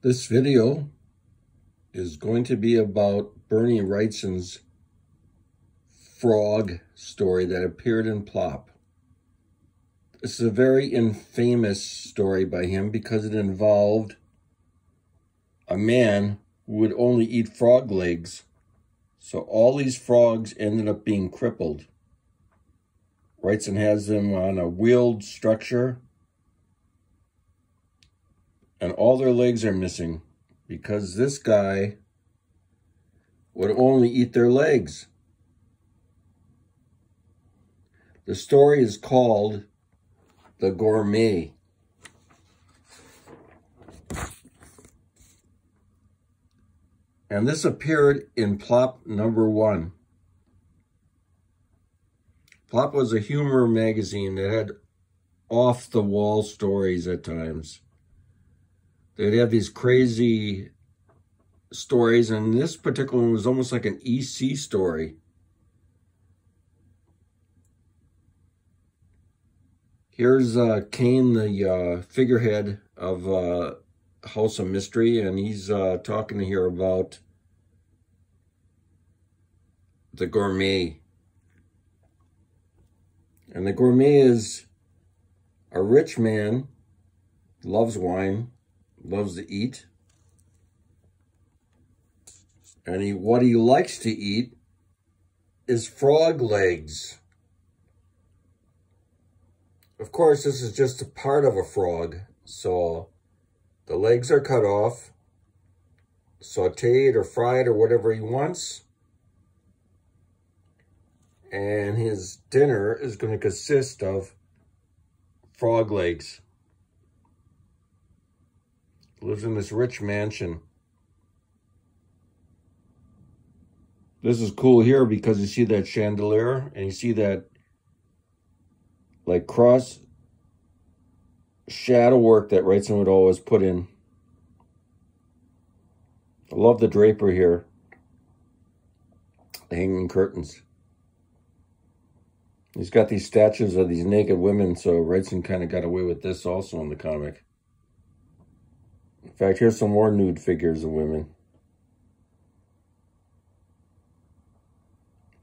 This video is going to be about Bernie Wrightson's frog story that appeared in Plop. This is a very infamous story by him because it involved a man who would only eat frog legs. So all these frogs ended up being crippled. Wrightson has them on a wheeled structure, and all their legs are missing because this guy would only eat their legs. The story is called The Gourmet. And this appeared in Plop #1. Plop was a humor magazine that had off-the-wall stories at times. They'd have these crazy stories, and this particular one was almost like an EC story. Here's Kane, the figurehead of House of Mystery, and he's talking here about The Gourmet. And The Gourmet is a rich man, loves wine, loves to eat, and what he likes to eat is frog legs. Of course, this is just a part of a frog, so the legs are cut off, sauteed or fried or whatever he wants, and his dinner is going to consist of frog legs. Lives in this rich mansion. This is cool here because you see that chandelier and you see that like cross shadow work that Wrightson would always put in. I love the drapery here. The hanging curtains. He's got these statues of these naked women, so Wrightson kind of got away with this also in the comic. In fact, here's some more nude figures of women.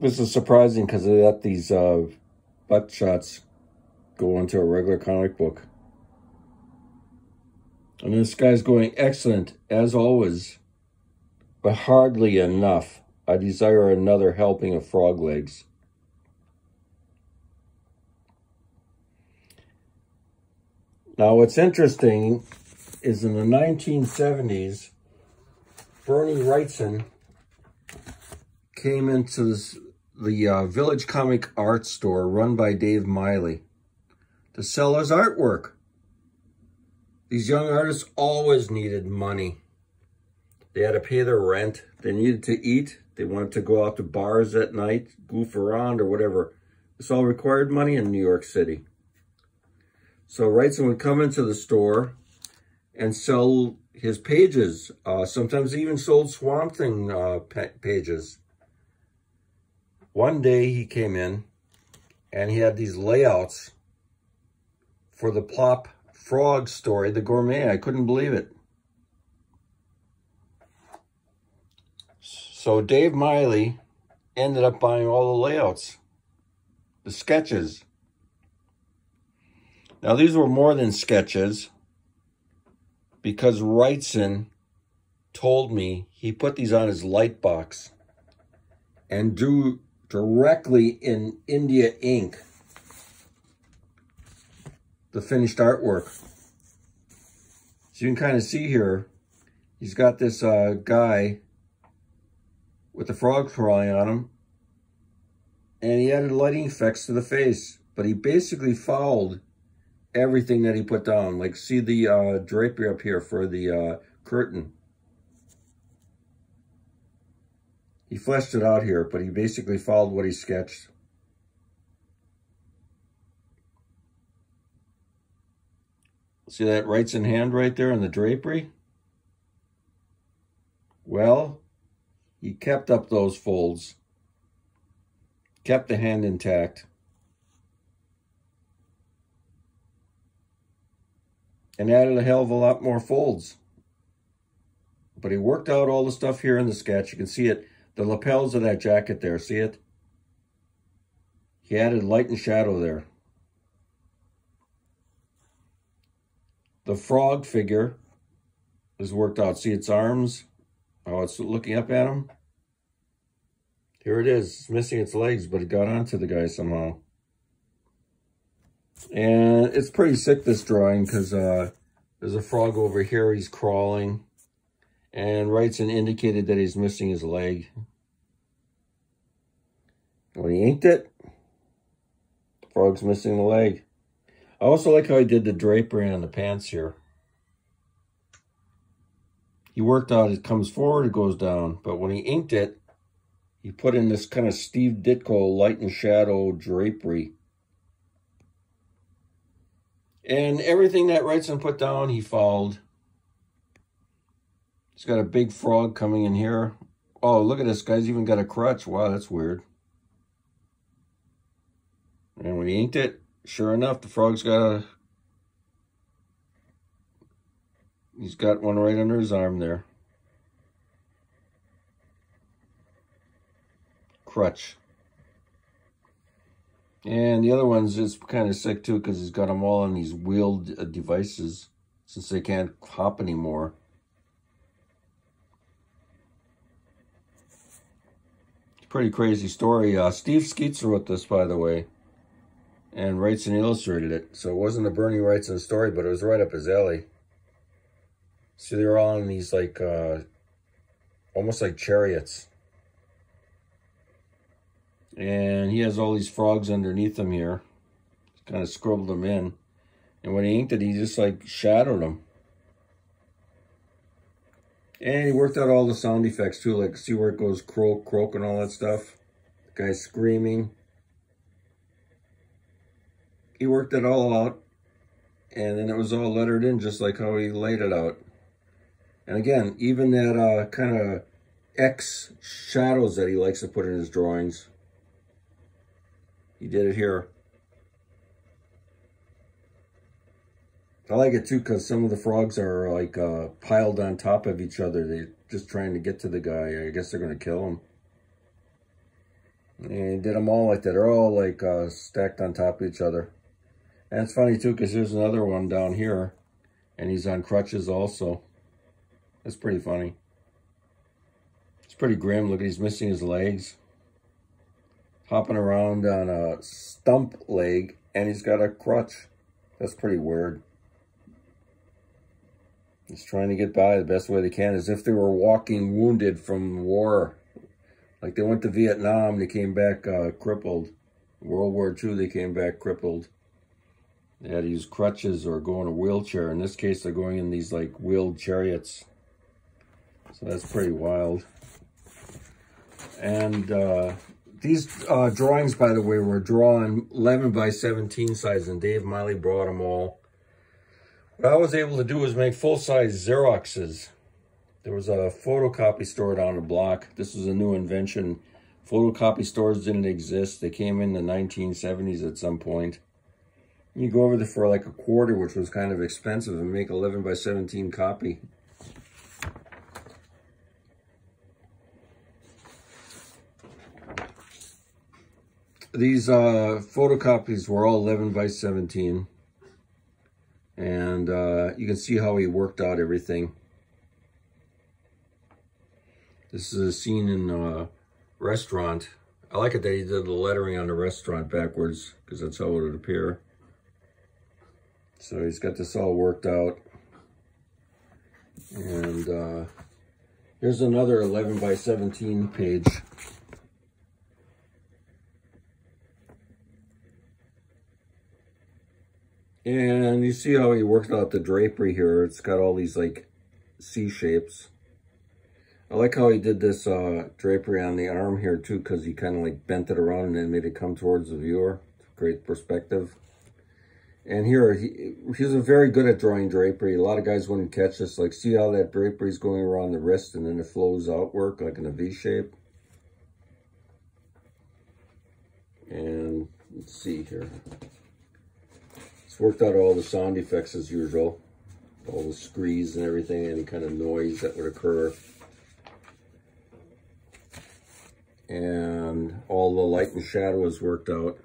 This is surprising because they let these butt shots go into a regular comic book. And this guy's going, excellent, as always, but hardly enough. I desire another helping of frog legs. Now, what's interesting is in the 1970s, Bernie Wrightson came into the Village Comic Art Store run by Dave Miley to sell his artwork. These young artists always needed money. They had to pay their rent. They needed to eat. They wanted to go out to bars at night, goof around or whatever. This all required money in New York City. So Wrightson would come into the store and sell his pages. Sometimes he even sold Swamp Thing pages. One day he came in and he had these layouts for the Plop frog story, The Gourmet. I couldn't believe it. So Dave Miley ended up buying all the layouts, the sketches. Now, these were more than sketches because Wrightson told me he put these on his light box and drew directly in India ink the finished artwork. So you can kind of see here, he's got this guy with the frog crawling on him, and he added lighting effects to the face, but he basically fouled everything that he put down. Like, see the drapery up here for the curtain. He fleshed it out here, but he basically followed what he sketched. See that Wrightson hand right there in the drapery? Well, he kept up those folds, kept the hand intact, and added a hell of a lot more folds. But he worked out all the stuff here in the sketch. You can see it, the lapels of that jacket there, see it? He added light and shadow there. The frog figure is worked out. See its arms? Oh, it's looking up at him. Here it is. It's missing its legs, but it got onto the guy somehow. And it's pretty sick, this drawing, because there's a frog over here. He's crawling. And Wrightson indicated that he's missing his leg. When he inked it, the frog's missing the leg. I also like how he did the drapery on the pants here. He worked out, it comes forward, it goes down. But when he inked it, he put in this kind of Steve Ditko light and shadow drapery. And everything that Wrightson put down, he followed. He's got a big frog coming in here. Oh, look at this guy's even got a crutch. Wow, that's weird. And when he inked it, sure enough, the frog's got he's got one right under his arm there. Crutch. And the other one's just kind of sick too, because he's got them all on these wheeled devices since they can't hop anymore. It's a pretty crazy story. Steve Skeets wrote this, by the way, and Wrightson illustrated it. So it wasn't a Bernie Wrightson story, but it was right up his alley. See, they're all in these like, almost like chariots. And he has all these frogs underneath him here. Kind of scribbled them in. And when he inked it, he just like shadowed them. And he worked out all the sound effects too. Like, see where it goes croak, croak, and all that stuff? The guy's screaming. He worked it all out. And then it was all lettered in just like how he laid it out. And again, even that kind of X shadows that he likes to put in his drawings, he did it here. I like it too because some of the frogs are like piled on top of each other. They're just trying to get to the guy. I guess they're going to kill him. And he did them all like that. They're all like stacked on top of each other. And it's funny too because there's another one down here. And he's on crutches also. That's pretty funny. It's pretty grim. Look, he's missing his legs. Hopping around on a stump leg, and he's got a crutch. That's pretty weird. He's trying to get by the best way they can, as if they were walking wounded from war. Like they went to Vietnam, they came back crippled. World War II, they came back crippled. They had to use crutches or go in a wheelchair. In this case, they're going in these like wheeled chariots. So that's pretty wild. And these drawings, by the way, were drawn 11 by 17 size, and Dave Miley brought them all. What I was able to do was make full-size Xeroxes. There was a photocopy store down the block. This was a new invention. Photocopy stores didn't exist. They came in the 1970s at some point. You go over there for like a quarter, which was kind of expensive, and make 11 by 17 copy. These photocopies were all 11 by 17. And you can see how he worked out everything. This is a scene in a restaurant. I like it that he did the lettering on the restaurant backwards, because that's how it would appear. So he's got this all worked out. And here's another 11 by 17 page. And you see how he worked out the drapery here. It's got all these like C shapes. I like how he did this drapery on the arm here too, because he kind of like bent it around and then made it come towards the viewer. Great perspective. And here, he's very good at drawing drapery. A lot of guys wouldn't catch this. Like, see how that drapery is going around the wrist and then it flows outward like in a V shape. And let's see here. Worked out all the sound effects as usual. all the screes and everything, any kind of noise that would occur. And all the light and shadow is worked out.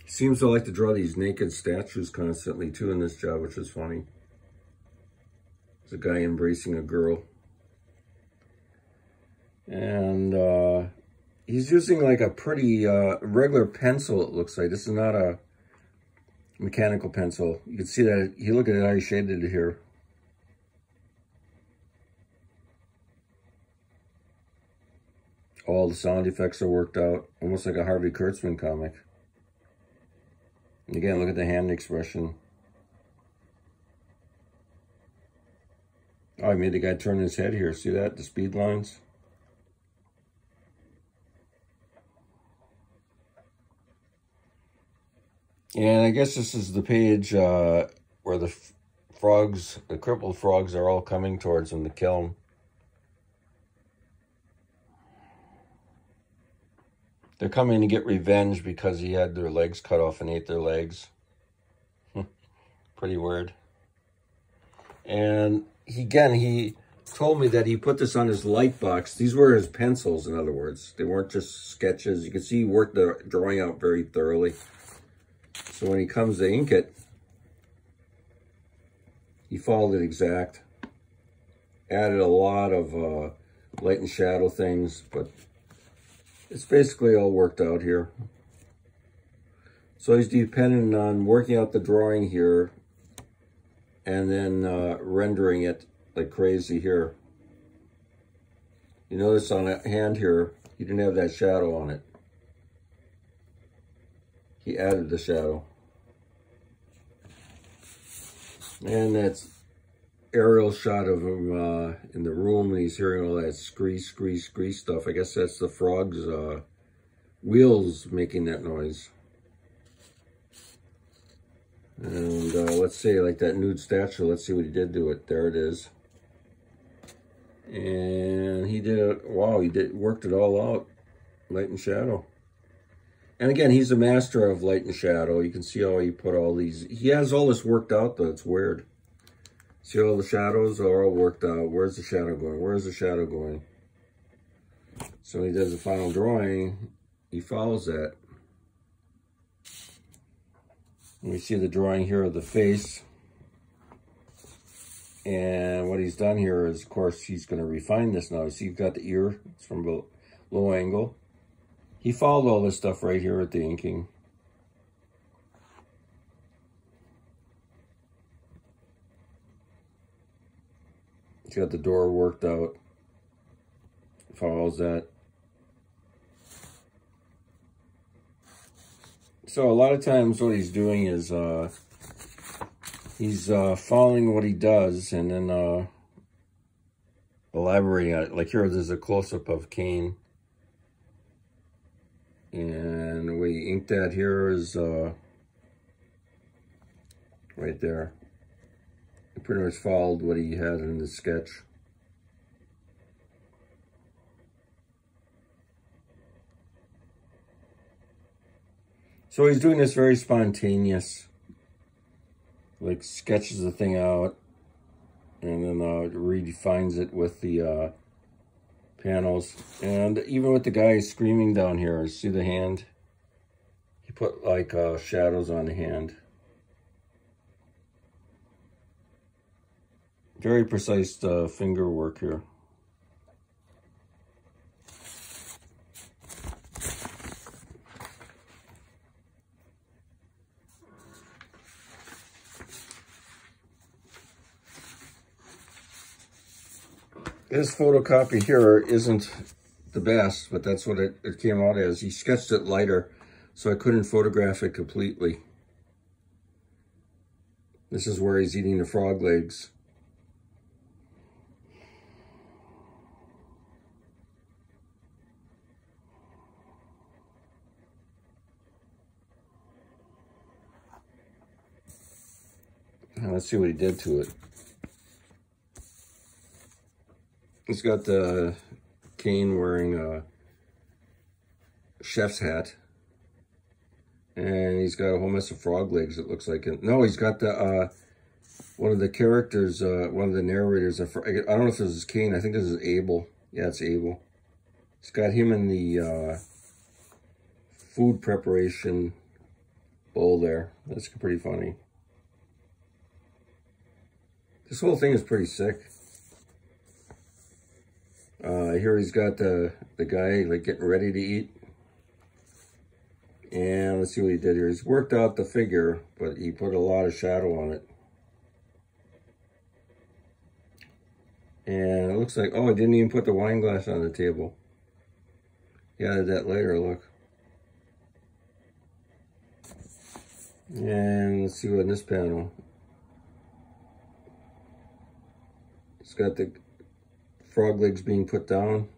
He seems to like to draw these naked statues constantly too in this job, which is funny. There's a guy embracing a girl. And he's using like a pretty regular pencil, it looks like. This is not a mechanical pencil. You can see that, you look at how he shaded it here. All the sound effects are worked out, almost like a Harvey Kurtzman comic. And again, look at the hand expression. Oh, I made the guy turn his head here. See that? The speed lines. And I guess this is the page where the frogs, the crippled frogs, are all coming towards him to kill him. They're coming to get revenge because he had their legs cut off and ate their legs. Pretty weird. And he told me that he put this on his light box. These were his pencils, in other words. They weren't just sketches. You can see he worked the drawing out very thoroughly. So when he comes to ink it, he followed it exact. Added a lot of light and shadow things, but it's basically all worked out here. So he's dependent on working out the drawing here and then rendering it like crazy here. You notice on that hand here, he didn't have that shadow on it. He added the shadow. And that's aerial shot of him in the room, and he's hearing all that scree stuff. I guess that's the frog's wheels making that noise. And let's say like that nude statue, let's see what he did to it. There it is. And he did it, wow, worked it all out, light and shadow. And again, he's a master of light and shadow. You can see how he put all these, he has all this worked out though, it's weird. See all the shadows are all worked out. Where's the shadow going? Where's the shadow going? So when he does the final drawing, he follows that. And we see the drawing here of the face. And what he's done here is, of course, he's going to refine this now. You see, you've got the ear. It's from a low angle. He followed all this stuff right here at the inking. He's got the door worked out. Follows that. So a lot of times what he's doing is he's following what he does and then elaborating on it. Like here, there's a close-up of Cain. And the way he inked that here is right there. He pretty much followed what he had in the sketch. So he's doing this very spontaneous, like sketches the thing out and then redefines it with the panels. And even with the guy screaming down here, see the hand? He put like shadows on the hand. Very precise finger work here. This photocopy here isn't the best, but that's what it came out as. He sketched it lighter, so I couldn't photograph it completely. This is where he's eating the frog legs. Now let's see what he did to it. He's got the Cain wearing a chef's hat. And he's got a whole mess of frog legs, it looks like. No, he's got the one of the characters, one of the narrators, I don't know if this is Cain, I think this is Abel. Yeah, it's Abel. It's got him in the food preparation bowl there. That's pretty funny. This whole thing is pretty sick. Here he's got the guy like getting ready to eat. And let's see what he did here. He's worked out the figure, but he put a lot of shadow on it. And it looks like, oh, I didn't even put the wine glass on the table. He added that later, look. And let's see what in this panel. It's got the frog legs being put down.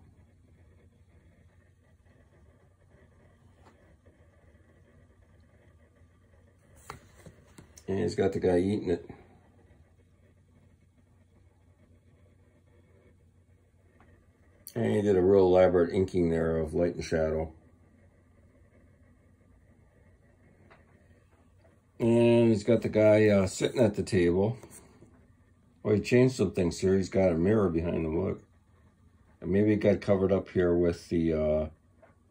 And he's got the guy eating it. And he did a real elaborate inking there of light and shadow. And he's got the guy sitting at the table. Well, he changed some things here. He's got a mirror behind him, look. And maybe it got covered up here with the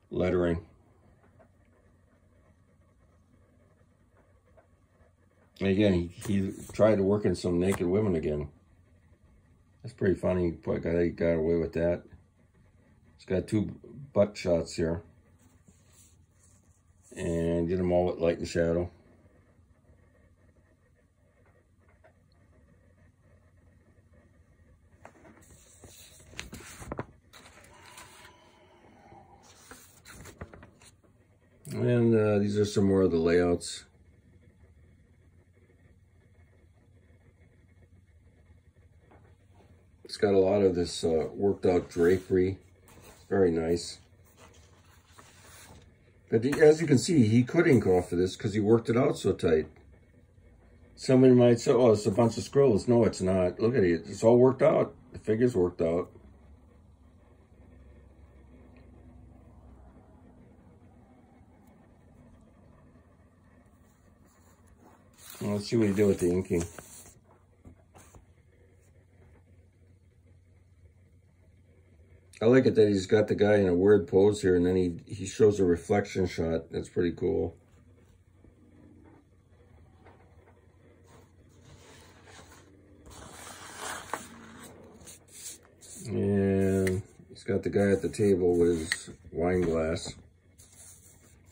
lettering. And again, he tried to work in some naked women again. That's pretty funny. He got away with that. He's got two butt shots here. And did them all with light and shadow. And these are some more of the layouts. It's got a lot of this worked out drapery. It's very nice. But as you can see, he could ink off of this because he worked it out so tight. Somebody might say, oh, it's a bunch of scribbles. No, it's not. Look at it. It's all worked out. The figure's worked out. Well, let's see what he did with the inking. I like it that he's got the guy in a weird pose here, and then he shows a reflection shot. That's pretty cool. And he's got the guy at the table with his wine glass.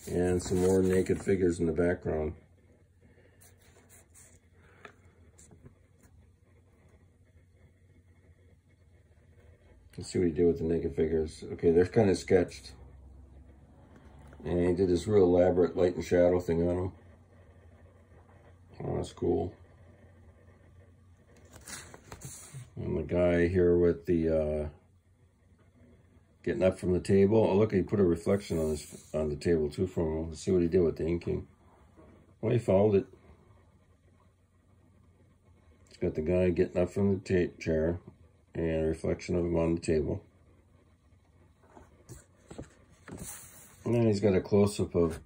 And some more naked figures in the background. Let's see what he did with the naked figures. Okay, they're kind of sketched. And he did this real elaborate light and shadow thing on them. Oh, that's cool. And the guy here with the getting up from the table. Oh, look, he put a reflection on the table too for him. Let's see what he did with the inking. Well, he followed it. It's got the guy getting up from the chair. And a reflection of him on the table. And then he's got a close-up of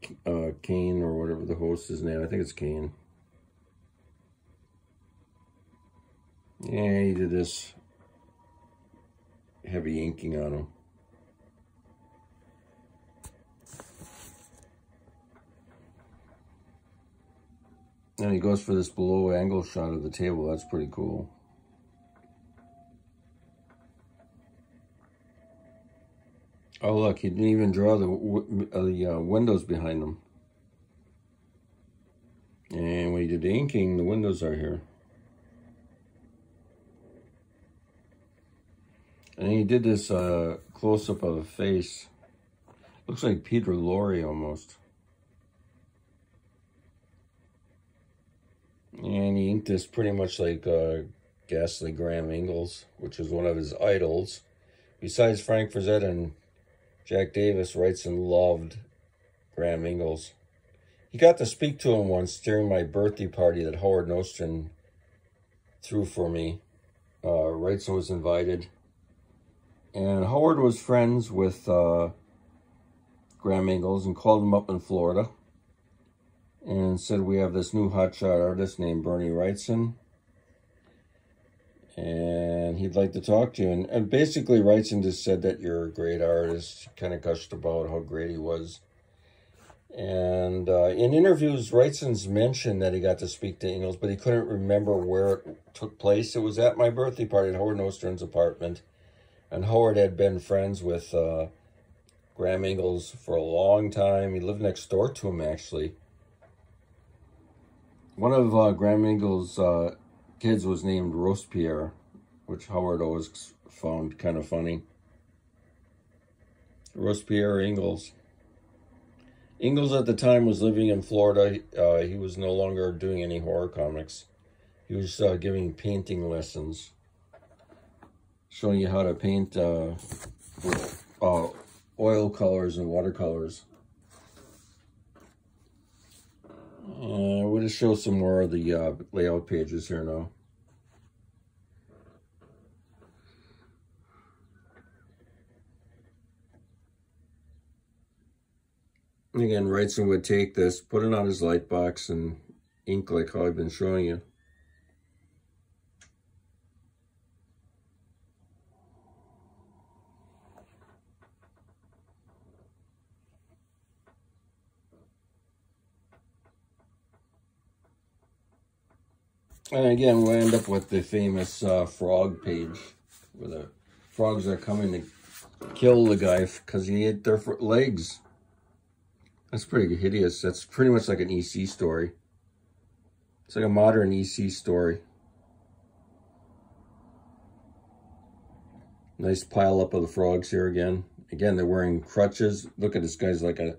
Cain, or whatever the host's name. I think it's Cain. Yeah, he did this heavy inking on him. And he goes for this below angle shot of the table. That's pretty cool. Oh, look, he didn't even draw the windows behind him. And when he did the inking, the windows are here. And he did this close-up of a face. Looks like Peter Lorre almost. And he inked this pretty much like Ghastly Graham Ingalls, which was one of his idols. Besides Frank Frazetta and Jack Davis, Wrightson loved Graham Ingalls. He got to speak to him once during my birthday party that Howard Nostrom threw for me. Wrightson was invited. And Howard was friends with Graham Ingalls and called him up in Florida and said, we have this new hotshot artist named Bernie Wrightson. and he'd like to talk to you. And basically, Wrightson just said that you're a great artist. Kind of gushed about how great he was. And in interviews, Wrightson's mentioned that he got to speak to Ingalls, but he couldn't remember where it took place. It was at my birthday party at Howard Nostern's apartment. And Howard had been friends with Graham Ingalls for a long time. He lived next door to him, actually. One of Graham Ingalls' kids was named Robespierre, which Howard always found kind of funny. Robespierre Ingalls. Ingalls at the time was living in Florida. He was no longer doing any horror comics. He was giving painting lessons, showing you how to paint with oil colors and watercolors. We'll just show some more of the layout pages here now. Again, Wrightson would take this, put it on his light box, and ink like how I've been showing you. And again, we'll end up with the famous frog page, where the frogs are coming to kill the guy because he ate their legs. That's pretty hideous. That's pretty much like an EC story. It's like a modern EC story. Nice pile up of the frogs here again. Again, they're wearing crutches. Look at this guy's like a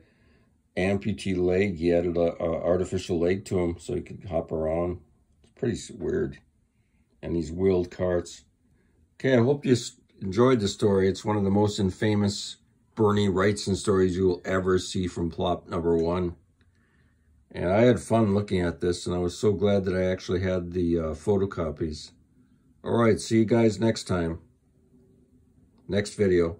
amputee leg. He added an artificial leg to him so he could hop around. It's pretty weird. And these wheeled carts. Okay, I hope you enjoyed the story. It's one of the most infamous Bernie Wrightson stories you will ever see from plot number 1. And I had fun looking at this, and I was so glad that I actually had the photocopies. All right, see you guys next time. Next video.